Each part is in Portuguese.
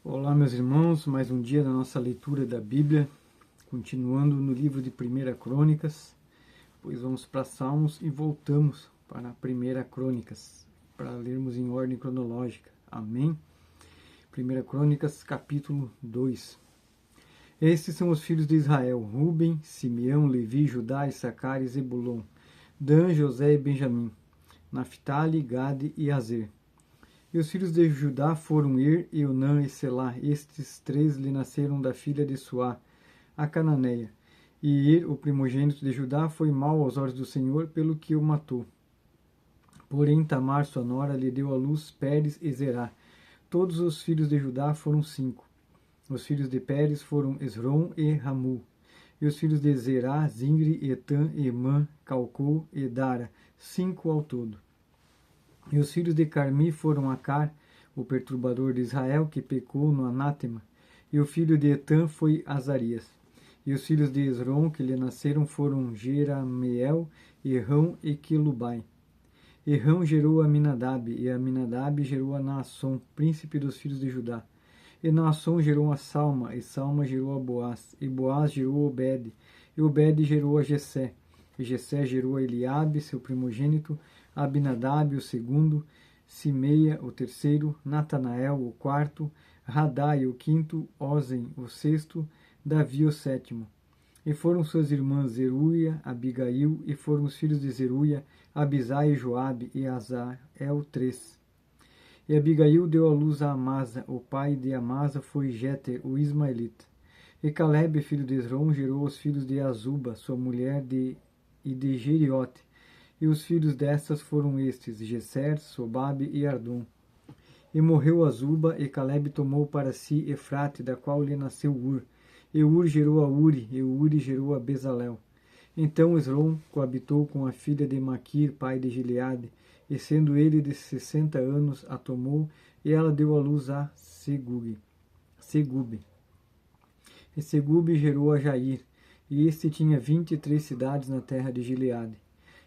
Olá, meus irmãos, mais um dia da nossa leitura da Bíblia, continuando no livro de 1 Crônicas, pois vamos para Salmos e voltamos para 1 Crônicas, para lermos em ordem cronológica. Amém? 1 Crônicas, capítulo 2. Estes são os filhos de Israel: Ruben, Simeão, Levi, Judá, Issacar e Zebulon, Dan, José e Benjamim, Naphtali, Gade e Azer. E os filhos de Judá foram Ir, Eunã e Selá. Estes três lhe nasceram da filha de Suá, a cananeia. E Ir, o primogênito de Judá, foi mau aos olhos do Senhor, pelo que o matou. Porém, Tamar, sua nora, lhe deu à luz Pérez e Zerá. Todos os filhos de Judá foram 5. Os filhos de Pérez foram Esrom e Ramu. E os filhos de Zerá, Zingri, Etan, Emã, Calcol e Dara, 5 ao todo. E os filhos de Carmi foram Acar, o perturbador de Israel, que pecou no anátema. E o filho de Etan foi Azarias. E os filhos de Esrom, que lhe nasceram, foram Jerameel, Errão e Quelubai. Errão gerou Aminadab, e Aminadab gerou a Naasson, príncipe dos filhos de Judá. E Naasson gerou a Salma, e Salma gerou a Boaz, e Boaz gerou a Obed, e Obed gerou a Jessé. E Jessé gerou a Eliabe, seu primogênito, Abinadab, o segundo, Simeia, o terceiro, Natanael, o quarto, Radai, o quinto, Ozen, o sexto, Davi, o sétimo. E foram suas irmãs Zeruia, Abigail, e foram os filhos de Zeruia, Abisai e Joabe, e Asael, 3. E Abigail deu à luz a Amasa, o pai de Amasa foi Jeter, o ismaelita. E Caleb, filho de Esrom, gerou os filhos de Azuba, sua mulher, e de Jeriote. E os filhos destas foram estes, Gesser, Sobabe e Ardom. E morreu Azuba, e Caleb tomou para si Efrate, da qual lhe nasceu Ur. E Ur gerou a Uri, e Uri gerou a Bezalel. Então Esrom coabitou com a filha de Maquir, pai de Gileade, e sendo ele de 60 anos, a tomou, e ela deu à luz a Segube. E Segube gerou a Jair, e este tinha 23 cidades na terra de Gileade.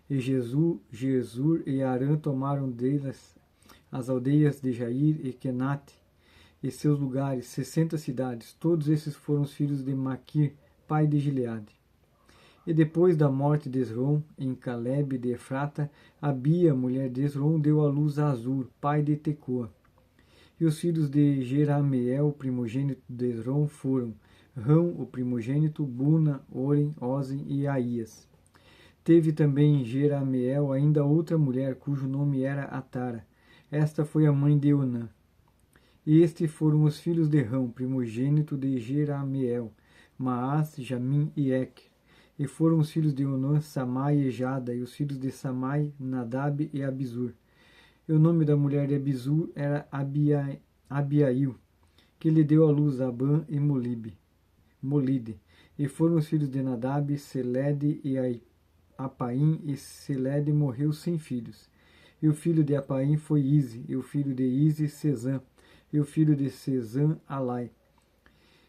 E Jesur e Arã tomaram delas as aldeias de Jair e Kenate, e seus lugares, 60 cidades. Todos esses foram os filhos de Maquir, pai de Gileade. E depois da morte de Esrom, em Caleb de Efrata, Abia, mulher de Esrom, deu à luz a Azur, pai de Tecoa. E os filhos de Jerameel, primogênito de Esrom, foram Rão, o primogênito, Buna, Oren, Ozen e Aías. Teve também Jerameel ainda outra mulher, cujo nome era Atara. Esta foi a mãe de Eunã. E estes foram os filhos de Rão, primogênito de Jerameel, Maás, Jamim e Eker. E foram os filhos de Eunã, Samai e Jada, e os filhos de Samai, Nadab e Abizur. E o nome da mulher de Abizur era Abiail, que lhe deu à luz Abã e Molide. E foram os filhos de Nadab, Selede e Apaim, e Selede morreu sem filhos. E o filho de Apaim foi Ize, e o filho de Ize, Sezã, e o filho de Sezã, Alai.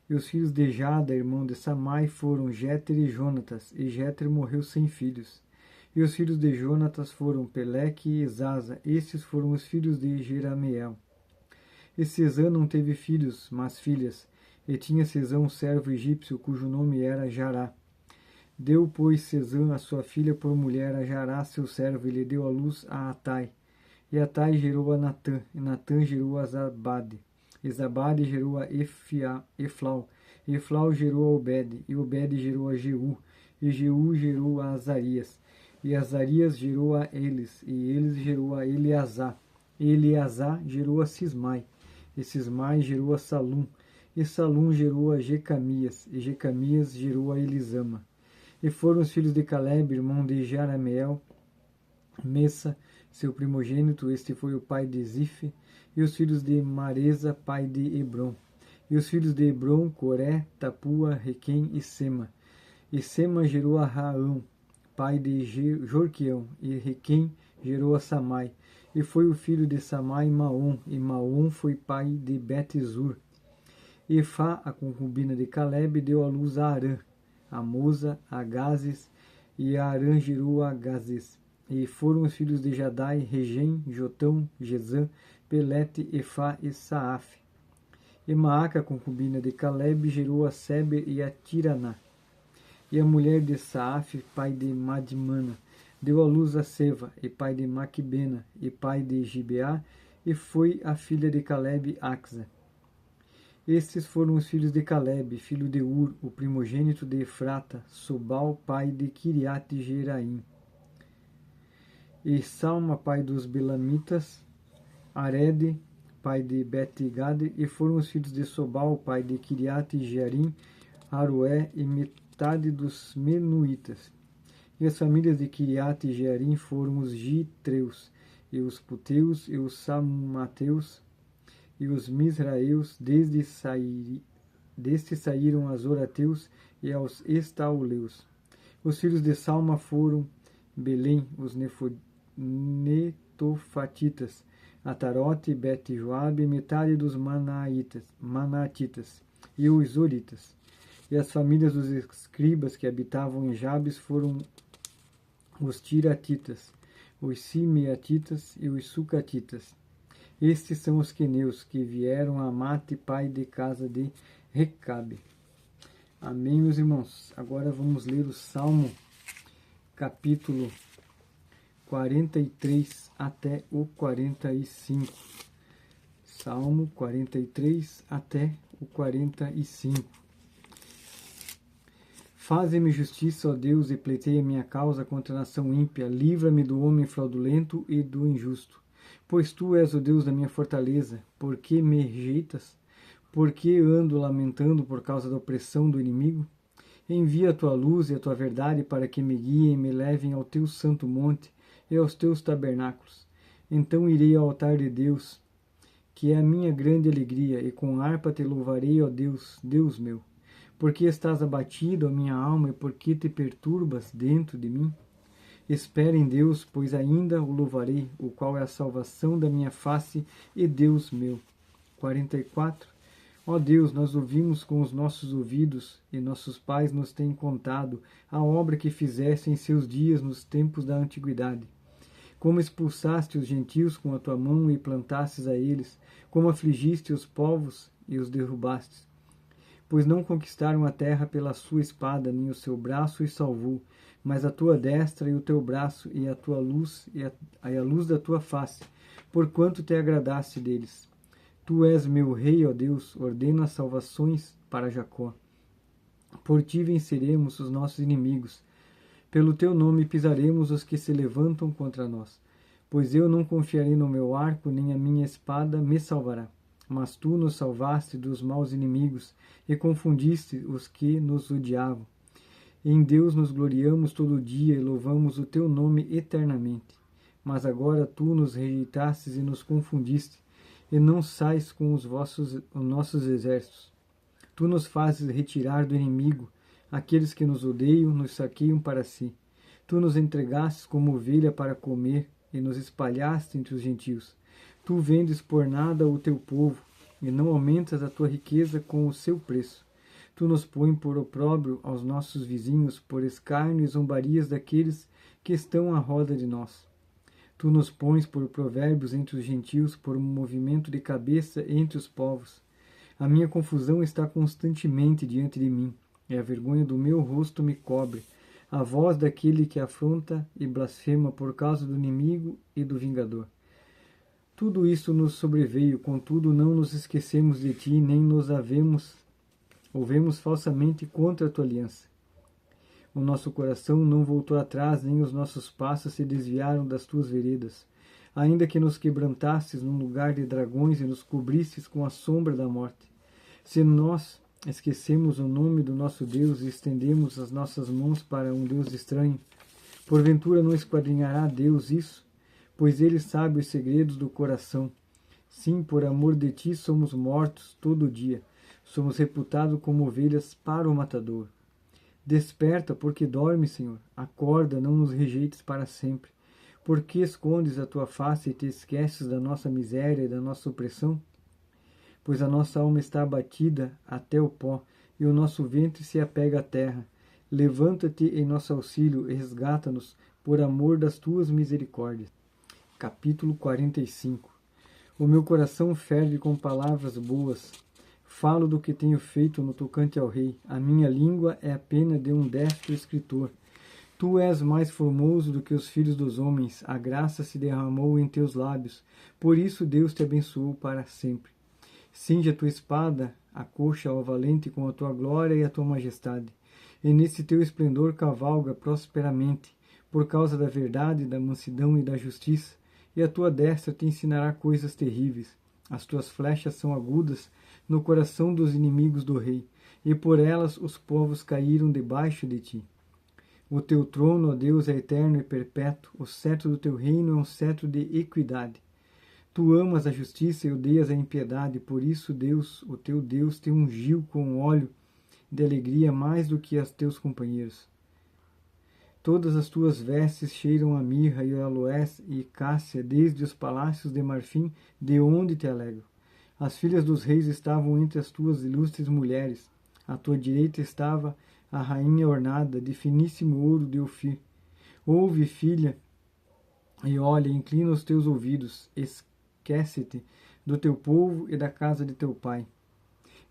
E os filhos de Jada, irmão de Samai, foram Jeter e Jonatas, e Jeter morreu sem filhos. E os filhos de Jonatas foram Peleque e Zaza, estes foram os filhos de Jerameel. E Sezã não teve filhos, mas filhas, e tinha Sezã um servo egípcio, cujo nome era Jará. Deu, pois, Sezã a sua filha por mulher a Jará, seu servo, e lhe deu à luz a Atai. E Atai gerou a Natã, e Natã gerou a Zabade. E Zabade gerou a Eflau. E Eflau gerou a Obed, e Obed gerou a Jeú. E Jeú gerou a Azarias. E Azarias gerou a Elis, e Elis gerou a Eleazar. E Eleazar gerou a Sismai. E Sismai gerou a Salum. E Salum gerou a Jecamias, e Jecamias gerou a Elisama. E foram os filhos de Caleb, irmão de Jerameel, Messa, seu primogênito, este foi o pai de Zife, e os filhos de Maresa, pai de Hebron. E os filhos de Hebron, Coré, Tapua, Requem e Sema. E Sema gerou a Raão, pai de Jorqueão, e Requem gerou a Samai. E foi o filho de Samai, Maom, e Maom foi pai de Bet-zur. E Efá, a concubina de Caleb, deu à luz a Arã, a Moza, a Gazes, e a Arã gerou a Gazes. E foram os filhos de Jadai, Regem, Jotão, Gezã, Pelete, Efá e Saaf. E Maaca, concubina de Caleb, gerou a Seber e a Tiraná. E a mulher de Saaf, pai de Madmana, deu à luz a Seva, e pai de Maquibena, e pai de Gibeá, e foi a filha de Caleb, Axa. Estes foram os filhos de Caleb, filho de Ur, o primogênito de Efrata, Sobal, pai de Kiriat Jeraim. E Salma, pai dos Belamitas, Arede, pai de Bet-Gade, e foram os filhos de Sobal, pai de Kiriat Jearim, Aroé e metade dos Menuítas. E as famílias de Kiriat e Jearim foram os Gitreus, e os Puteus, e os Samateus, e os Misraeus, deste saíram as Orateus e aos Estauleus. Os filhos de Salma foram Belém, os Netofatitas, Atarote, Bet-Joabe, metade dos Manatitas, e os Zoritas. E as famílias dos escribas que habitavam em Jabes foram os Tiratitas, os Simeatitas e os Sucatitas. Estes são os queneus que vieram a Mate, pai de casa de Recabe. Amém, meus irmãos. Agora vamos ler o Salmo, capítulo 43 até o 45. Salmo 43 até o 45. Faze-me justiça, ó Deus, e pleiteia minha causa contra a nação ímpia. Livra-me do homem fraudulento e do injusto. Pois tu és o Deus da minha fortaleza. Por que me rejeitas? Por que ando lamentando por causa da opressão do inimigo? Envia a tua luz e a tua verdade para que me guiem e me levem ao teu santo monte e aos teus tabernáculos. Então irei ao altar de Deus, que é a minha grande alegria, e com harpa te louvarei, ó Deus, Deus meu. Porque estás abatido, ó minha alma, e por que te perturbas dentro de mim? Espera em Deus, pois ainda o louvarei, o qual é a salvação da minha face e Deus meu. 44. Ó Deus, nós ouvimos com os nossos ouvidos, e nossos pais nos têm contado a obra que fizeste em seus dias nos tempos da antiguidade. Como expulsaste os gentios com a tua mão e plantastes a eles, como afligiste os povos e os derrubastes. Pois não conquistaram a terra pela sua espada, nem o seu braço os salvou, mas a tua destra e o teu braço e a tua luz e a luz da tua face, porquanto te agradaste deles. Tu és meu rei, ó Deus, ordena salvações para Jacó. Por ti venceremos os nossos inimigos. Pelo teu nome pisaremos os que se levantam contra nós. Pois eu não confiarei no meu arco, nem a minha espada me salvará. Mas tu nos salvaste dos maus inimigos e confundiste os que nos odiavam. Em Deus nos gloriamos todo dia e louvamos o teu nome eternamente. Mas agora tu nos rejeitastes e nos confundiste, e não sais com os nossos exércitos. Tu nos fazes retirar do inimigo, aqueles que nos odeiam nos saqueiam para si. Tu nos entregastes como ovelha para comer, e nos espalhaste entre os gentios. Tu vendes por nada o teu povo, e não aumentas a tua riqueza com o seu preço. Tu nos pões por opróbrio aos nossos vizinhos, por escárnio e zombarias daqueles que estão à roda de nós. Tu nos pões por provérbios entre os gentios, por um movimento de cabeça entre os povos. A minha confusão está constantemente diante de mim, e a vergonha do meu rosto me cobre. A voz daquele que afronta e blasfema por causa do inimigo e do vingador. Tudo isso nos sobreveio, contudo não nos esquecemos de ti, nem nos ouvemos falsamente contra a tua aliança. O nosso coração não voltou atrás, nem os nossos passos se desviaram das tuas veredas. Ainda que nos quebrantastes num lugar de dragões e nos cobristes com a sombra da morte. Se nós esquecemos o nome do nosso Deus e estendemos as nossas mãos para um Deus estranho, porventura não esquadrinhará Deus isso? Pois ele sabe os segredos do coração. Sim, por amor de ti somos mortos todo dia. Somos reputados como ovelhas para o matador. Desperta, porque dormes, Senhor. Acorda, não nos rejeites para sempre. Por que escondes a tua face e te esqueces da nossa miséria e da nossa opressão? Pois a nossa alma está abatida até o pó, e o nosso ventre se apega à terra. Levanta-te em nosso auxílio e resgata-nos, por amor das tuas misericórdias. Capítulo 45. O meu coração ferve com palavras boas. Falo do que tenho feito no tocante ao rei. A minha língua é a pena de um destro escritor. Tu és mais formoso do que os filhos dos homens. A graça se derramou em teus lábios. Por isso Deus te abençoou para sempre. Cinge a tua espada, a coxa ao valente com a tua glória e a tua majestade. E nesse teu esplendor cavalga prosperamente, por causa da verdade, da mansidão e da justiça, e a tua destra te ensinará coisas terríveis. As tuas flechas são agudas no coração dos inimigos do rei, e por elas os povos caíram debaixo de ti. O teu trono, ó Deus, é eterno e perpétuo, o cetro do teu reino é um cetro de equidade. Tu amas a justiça e odeias a impiedade, por isso Deus, o teu Deus, te ungiu com óleo de alegria mais do que os teus companheiros. Todas as tuas vestes cheiram a mirra e a aloés e cássia, desde os palácios de marfim, de onde te alegro. As filhas dos reis estavam entre as tuas ilustres mulheres. À tua direita estava a rainha ornada de finíssimo ouro de Ofir. Ouve, filha, e olha, inclina os teus ouvidos, esquece-te do teu povo e da casa de teu pai.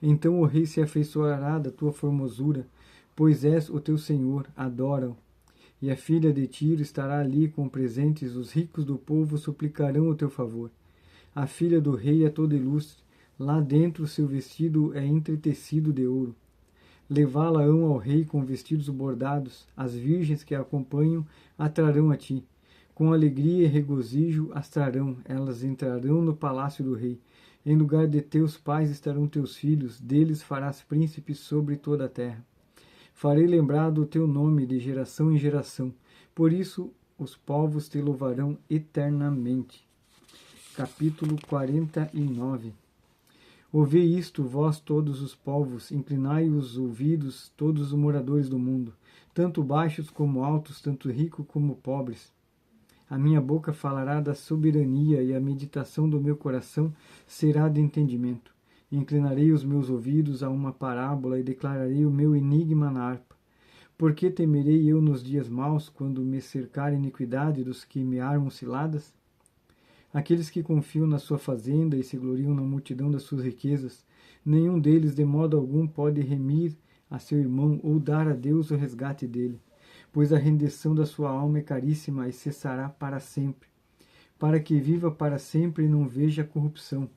Então o rei se afeiçoará da tua formosura, pois és o teu senhor, adora-o. E a filha de Tiro estará ali com presentes, os ricos do povo suplicarão o teu favor. A filha do rei é toda ilustre, lá dentro o seu vestido é entretecido de ouro. Levá-la-ão ao rei com vestidos bordados, as virgens que a acompanham a trarão a ti. Com alegria e regozijo as trarão, elas entrarão no palácio do rei. Em lugar de teus pais estarão teus filhos, deles farás príncipes sobre toda a terra. Farei lembrar do teu nome de geração em geração, por isso os povos te louvarão eternamente. Capítulo 49. Ouvi isto, vós todos os povos, inclinai os ouvidos, todos os moradores do mundo, tanto baixos como altos, tanto ricos como pobres. A minha boca falará da soberania e a meditação do meu coração será de entendimento. Inclinarei os meus ouvidos a uma parábola e declararei o meu enigma na harpa. Por que temerei eu nos dias maus, quando me cercar a iniquidade dos que me armam ciladas? Aqueles que confiam na sua fazenda e se gloriam na multidão das suas riquezas, nenhum deles de modo algum pode remir a seu irmão ou dar a Deus o resgate dele, pois a rendição da sua alma é caríssima e cessará para sempre, para que viva para sempre e não veja corrupção,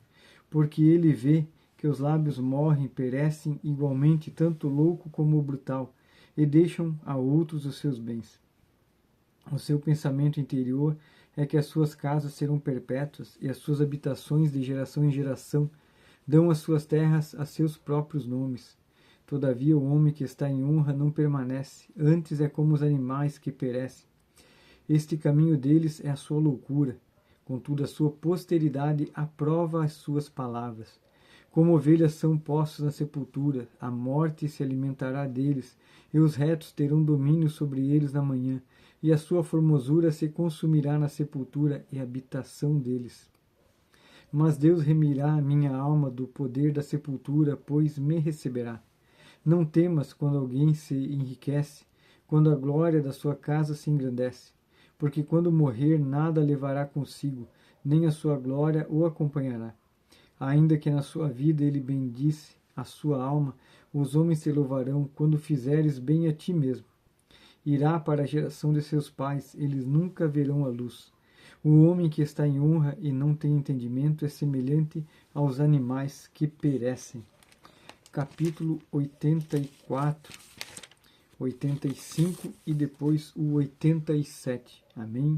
porque ele vê que os lábios morrem e perecem igualmente tanto o louco como o brutal, e deixam a outros os seus bens. O seu pensamento interior é que as suas casas serão perpétuas e as suas habitações de geração em geração dão as suas terras a seus próprios nomes. Todavia o homem que está em honra não permanece, antes é como os animais que perecem. Este caminho deles é a sua loucura, contudo a sua posteridade aprova as suas palavras. Como ovelhas são postos na sepultura, a morte se alimentará deles, e os retos terão domínio sobre eles na manhã, e a sua formosura se consumirá na sepultura e habitação deles. Mas Deus remirá a minha alma do poder da sepultura, pois me receberá. Não temas quando alguém se enriquece, quando a glória da sua casa se engrandece, porque quando morrer nada levará consigo, nem a sua glória o acompanhará. Ainda que na sua vida ele bendisse a sua alma, os homens te louvarão quando fizeres bem a ti mesmo. Irá para a geração de seus pais, eles nunca verão a luz. O homem que está em honra e não tem entendimento é semelhante aos animais que perecem. Capítulo 84, 85 e depois o 87. Amém?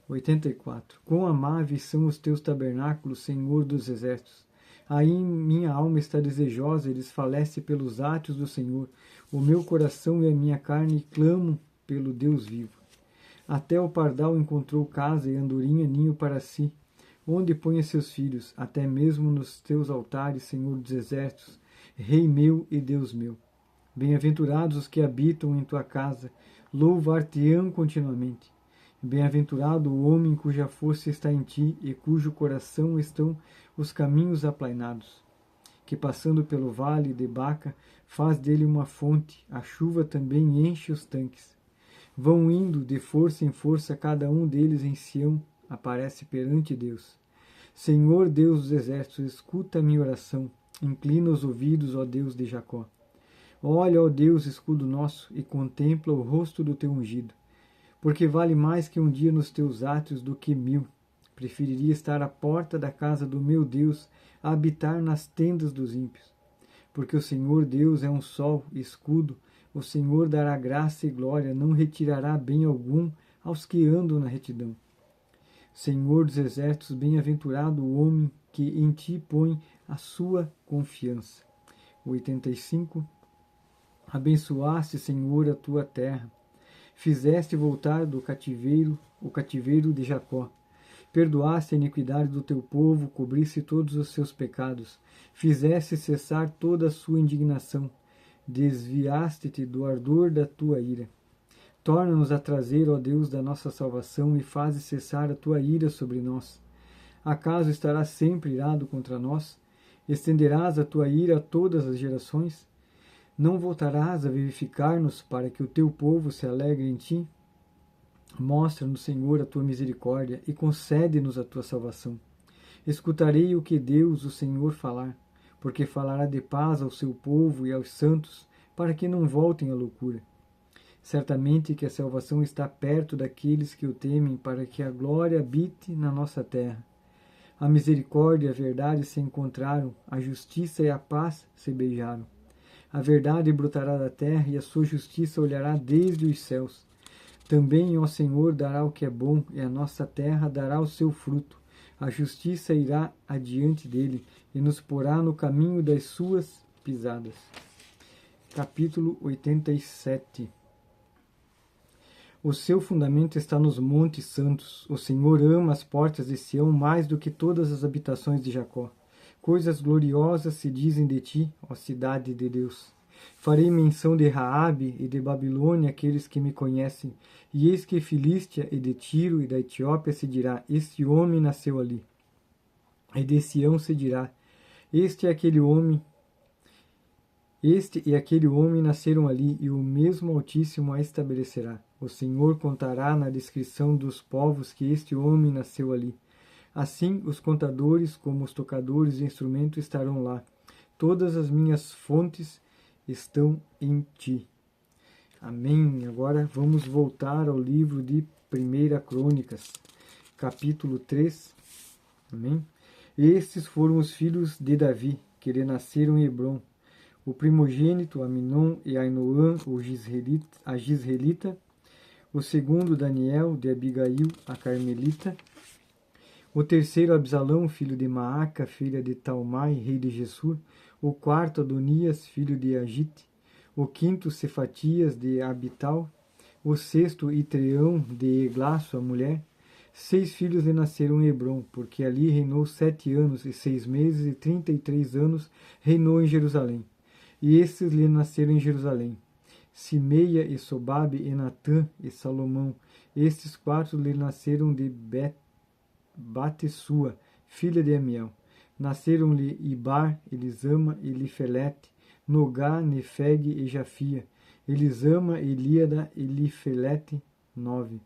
84. Quão amáveis são os teus tabernáculos, Senhor dos exércitos! Aí minha alma está desejosa e desfalece pelos átrios do Senhor. O meu coração e a minha carne clamam pelo Deus vivo. Até o pardal encontrou casa e a andorinha ninho para si, onde põe seus filhos, até mesmo nos teus altares, Senhor dos exércitos, Rei meu e Deus meu. Bem-aventurados os que habitam em tua casa, louvar-te-ão continuamente. Bem-aventurado o homem cuja força está em ti e cujo coração estão os caminhos aplainados, que passando pelo vale de Baca faz dele uma fonte, a chuva também enche os tanques. Vão indo de força em força, cada um deles em Sião aparece perante Deus. Senhor Deus dos exércitos, escuta a minha oração, Inclina os ouvidos, ó Deus de Jacó. Olha, ó Deus, escudo nosso, e contempla o rosto do teu ungido. Porque vale mais que um dia nos teus átrios do que 1000. Preferiria estar à porta da casa do meu Deus a habitar nas tendas dos ímpios. Porque o Senhor Deus é um sol e escudo, o Senhor dará graça e glória, não retirará bem algum aos que andam na retidão. Senhor dos exércitos, bem-aventurado o homem que em ti põe a sua confiança. 85. Abençoaste, Senhor, a tua terra. Fizeste voltar do cativeiro o cativeiro de Jacó. Perdoaste a iniquidade do teu povo, cobriste todos os seus pecados. Fizeste cessar toda a sua indignação. Desviaste-te do ardor da tua ira. Torna-nos a trazer, ó Deus, da nossa salvação, e faze cessar a tua ira sobre nós. Acaso estarás sempre irado contra nós? Estenderás a tua ira a todas as gerações? Não voltarás a vivificar-nos para que o teu povo se alegre em ti? Mostra-nos, Senhor, a tua misericórdia e concede-nos a tua salvação. Escutarei o que Deus, o Senhor, falar, porque falará de paz ao seu povo e aos santos, para que não voltem à loucura. Certamente que a salvação está perto daqueles que o temem, para que a glória habite na nossa terra. A misericórdia e a verdade se encontraram, a justiça e a paz se beijaram. A verdade brotará da terra e a sua justiça olhará desde os céus. Também, ó Senhor, dará o que é bom, e a nossa terra dará o seu fruto. A justiça irá adiante dele, e nos porá no caminho das suas pisadas. Capítulo 87. O seu fundamento está nos montes santos. O Senhor ama as portas de Sião mais do que todas as habitações de Jacó. Coisas gloriosas se dizem de ti, ó cidade de Deus. Farei menção de Raabe e de Babilônia aqueles que me conhecem, e eis que Filístia e de Tiro e da Etiópia se dirá, este homem nasceu ali. E de Sião se dirá, este e aquele homem nasceram ali, e o mesmo Altíssimo a estabelecerá. O Senhor contará na descrição dos povos que este homem nasceu ali. Assim, os contadores, como os tocadores de instrumento, estarão lá. Todas as minhas fontes estão em ti. Amém. Agora vamos voltar ao livro de 1 Crônicas, capítulo 3. Amém. Estes foram os filhos de Davi, que lhe nasceram em Hebrom. O primogênito, Aminon e Ainoã, a Gisraelita. O segundo, Daniel, de Abigail, a Carmelita. O terceiro, Absalão, filho de Maaca, filha de Talmai, rei de Gessur. O quarto, Adonias, filho de Agite. O quinto, Cefatias, de Abital. O sexto, Itreão, de Eglaço, a mulher. 6 filhos lhe nasceram em Hebrom, porque ali reinou 7 anos e 6 meses, e 33 anos reinou em Jerusalém. E estes lhe nasceram em Jerusalém: Simeia e Sobabe e Natã e Salomão. Estes 4 lhe nasceram de Batesua, filha de Amiel. Nasceram-lhe Ibar, Elisama, Elifelete, Nogá, Nefeg e Jafia. Elisama, Elíada, Elifelete, 9.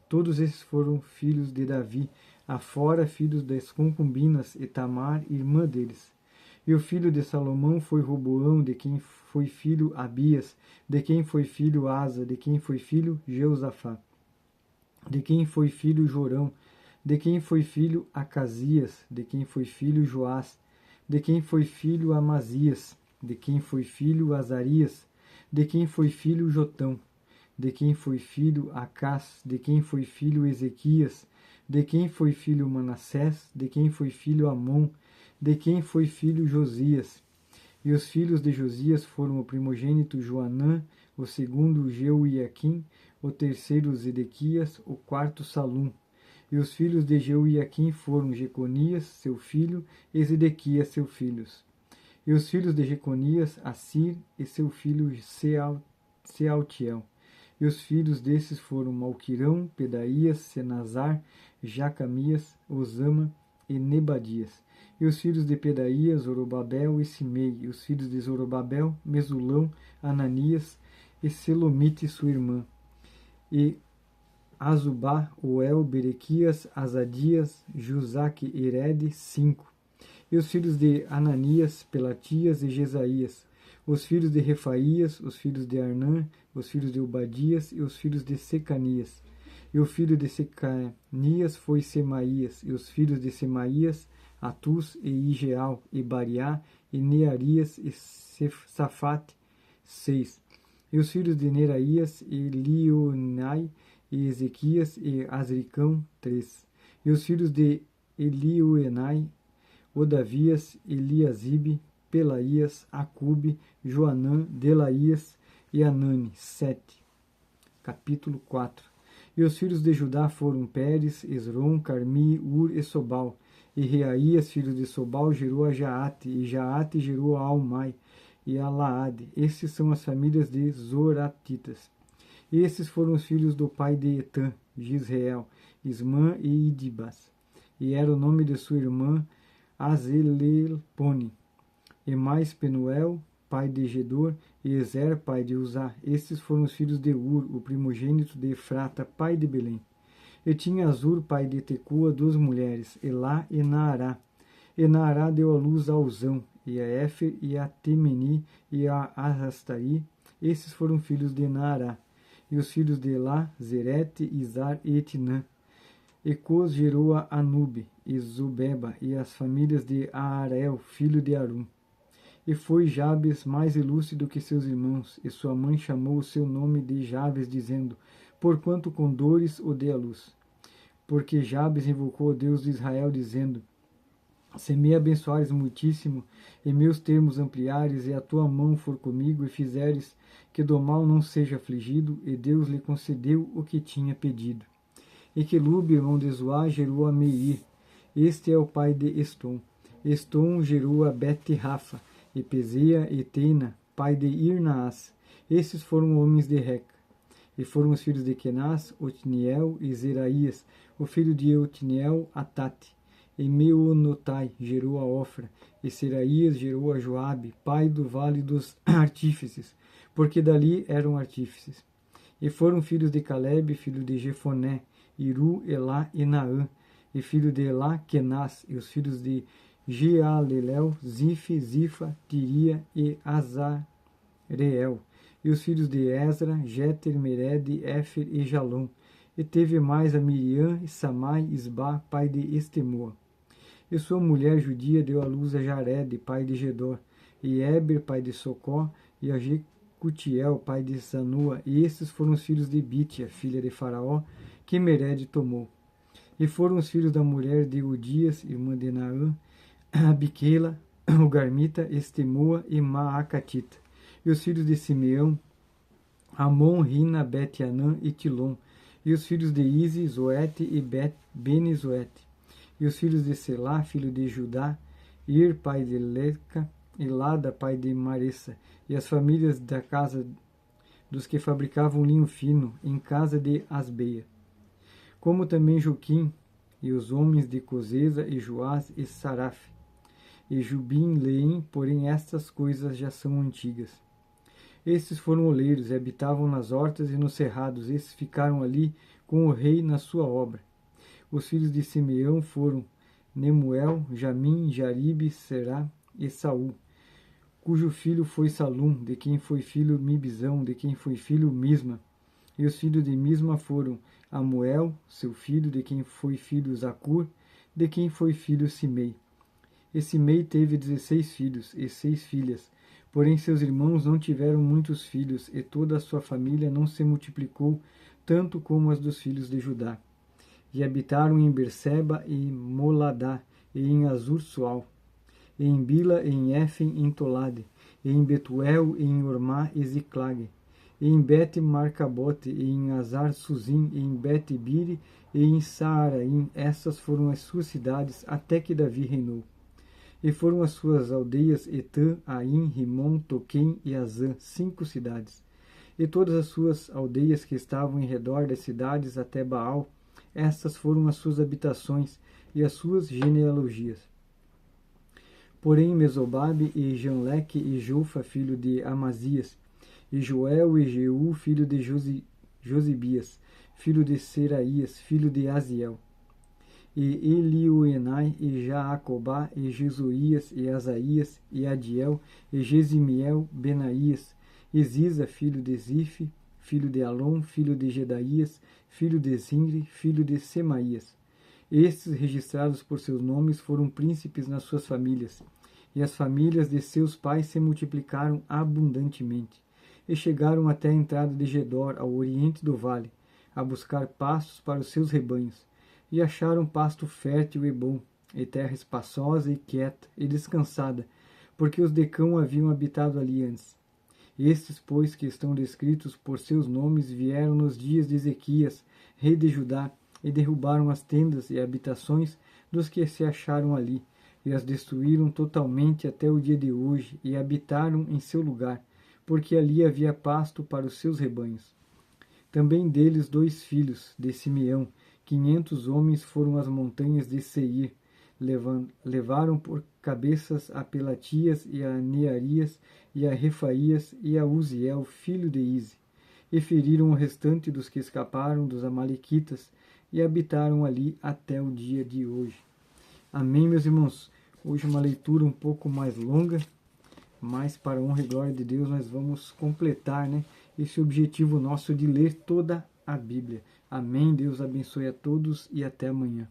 Todos esses foram filhos de Davi, afora filhos das concubinas, e Tamar, irmã deles. E o filho de Salomão foi Roboão, de quem foi filho Abias, de quem foi filho Asa, de quem foi filho Jeosafá, de quem foi filho Jorão, de quem foi filho Acasias, de quem foi filho Joás, de quem foi filho Amazias, de quem foi filho Azarias, de quem foi filho Jotão, de quem foi filho Acás, de quem foi filho Ezequias, de quem foi filho Manassés, de quem foi filho Amon, de quem foi filho Josias. E os filhos de Josias foram o primogênito Joanã, o segundo Jeuiaquim, o terceiro Zedequias, o quarto Salum. E os filhos de Jeuiaquim foram Jeconias, seu filho, e Zedequias, seu filho. E os filhos de Jeconias, Assir, e seu filho Sealtiel. E os filhos desses foram Malquirão, Pedaías, Senazar, Jacamias, Osama e Nebadias. E os filhos de Pedaías, Zorobabel e Simei. E os filhos de Zorobabel, Mesulão, Ananias e Selomite, sua irmã. E Azubá, Oel, Berequias, Azadias, Jusaque, Herede, 5. E os filhos de Ananias, Pelatias e Jesaías, os filhos de Refaías, os filhos de Arnã, os filhos de Obadias e os filhos de Secanias. E o filho de Secanias foi Semaías, e os filhos de Semaías, Atus e Igeal, e Bariá, e Nearias, e Safate, 6. E os filhos de Neraías, e Lionai, e Ezequias, e Azricão, 3. E os filhos de Elioenai, Odavias, Eliasibe, Pelaías, Acube, Joanã, Delaías e Anani, 7. Capítulo 4. E os filhos de Judá foram Pérez, Esrom, Carmi, Ur e Sobal. E Reaías, filho de Sobal, gerou a Jaate, e Jaate gerou a Almai e a Laade. Estes são as famílias de Zoratitas. Esses foram os filhos do pai de Etã, Gisreel, Ismã e Idibas. E era o nome de sua irmã Azelelpone. E mais Penuel, pai de Gedor, e Ezer, pai de Uzá. Estes foram os filhos de Ur, o primogênito de Efrata, pai de Belém. E tinha Azur, pai de Tecoa, 2 mulheres, Elá e Naará. E Naará deu à luz a Uzão, e a Éfer, e a Temeni, e a Arrastari. Esses foram filhos de Naará. E os filhos de Elá, Zerete, Izar e Etinã. E Cos gerou a Anube, e Zubeba, e as famílias de Aarel, filho de Arum. E foi Jabes mais ilustre do que seus irmãos, e sua mãe chamou o seu nome de Jabes, dizendo, porquanto com dores o dei à luz. Porque Jabes invocou o Deus de Israel, dizendo, se me abençoares muitíssimo, e meus termos ampliares, e a tua mão for comigo, e fizeres que do mal não seja afligido, e Deus lhe concedeu o que tinha pedido. E Quelube, irmão de Zoá, gerou a Meir. Este é o pai de Estom. Estom gerou a Bet-Rafa, e Pesea e Teina, pai de Irnaás. Esses foram homens de Reca. E foram os filhos de Kenaz, Otniel e Zeraías, o filho de Otniel, Atate. E Meonotai gerou a Ofra, e Seraías gerou a Joabe, pai do vale dos artífices, porque dali eram artífices. E foram filhos de Caleb, filho de Jefoné, Iru, Elá e Naã, e filho de Elá, Kenaz, e os filhos de Jealelel, Zife, Zifa, Tiria e Azareel, e os filhos de Ezra, Jeter, Mered, Éfer e Jalom. E teve mais a Miriam, e Samai, Isba, pai de Estemoa. E sua mulher judia deu à luz a Jared, pai de Gedor, e Eber, pai de Socó, e a Jecutiel, pai de Zanua. E estes foram os filhos de Bítia, filha de Faraó, que Mered tomou. E foram os filhos da mulher de Udias, irmã de Naã, Abiquela, o Garmita, Estemoa e Maacatita. E os filhos de Simeão, Amon, Rina, Bet-Anã e Tilom. E os filhos de Ize, Zoete e Beni-Zoete. E os filhos de Selá, filho de Judá, Ir, pai de Leca, e Lada, pai de Maressa. E as famílias da casa dos que fabricavam linho fino, em casa de Asbeia. Como também Joquim, e os homens de Coseza, e Joás, e Saraf, e Jubim, Leim, porém estas coisas já são antigas. Estes foram oleiros, e habitavam nas hortas e nos cerrados, estes ficaram ali com o rei na sua obra. Os filhos de Simeão foram Nemuel, Jamim, Jaribe, Será e Saul, cujo filho foi Salum, de quem foi filho Mibzão, de quem foi filho Misma. E os filhos de Misma foram Amuel, seu filho, de quem foi filho Zacur, de quem foi filho Simei. E Simei teve 16 filhos e 6 filhas, porém seus irmãos não tiveram muitos filhos, e toda a sua família não se multiplicou, tanto como as dos filhos de Judá. E habitaram em Berseba e Moladá, e em Azur-Sual, e em Bila, e em Éfem, em Tolade, e em Betuel, e em Ormá, e Ziclague, e em Bet-Marcabote, e em Azar-Suzim, e em Bet-Biri, e em Saaraim. Estas foram as suas cidades, até que Davi reinou. E foram as suas aldeias Etã, Aim, Rimon, Toquém e Azã, 5 cidades. E todas as suas aldeias que estavam em redor das cidades até Baal, estas foram as suas habitações e as suas genealogias. Porém Mesobabe e Janleque e Jofa, filho de Amazias, e Joel e Jeú, filho de Josibias, filho de Seraías, filho de Aziel. e Elioenai, e Jaacobá, e Jesuías, e Asaías, e Adiel, e Gesimiel, Benaías, e Ziza, filho de Zife, filho de Alom, filho de Gedaías, filho de Zimri, filho de Semaías. Estes, registrados por seus nomes, foram príncipes nas suas famílias, e as famílias de seus pais se multiplicaram abundantemente, e chegaram até a entrada de Gedor, ao oriente do vale, a buscar pastos para os seus rebanhos, e acharam pasto fértil e bom, e terra espaçosa e quieta e descansada, porque os de Cão haviam habitado ali antes. Estes, pois, que estão descritos por seus nomes, vieram nos dias de Ezequias, rei de Judá, e derrubaram as tendas e habitações dos que se acharam ali, e as destruíram totalmente até o dia de hoje, e habitaram em seu lugar, porque ali havia pasto para os seus rebanhos. Também deles 2 filhos, de Simeão, 500 homens foram às montanhas de Seir, levaram por cabeças a Pelatias e a Nearias e a Refaías e a Uziel, filho de Ize, e feriram o restante dos que escaparam dos amalequitas e habitaram ali até o dia de hoje. Amém, meus irmãos? Hoje uma leitura um pouco mais longa, mas para a honra e glória de Deus nós vamos completar, né, esse objetivo nosso de ler toda a Bíblia. Amém? Deus abençoe a todos e até amanhã.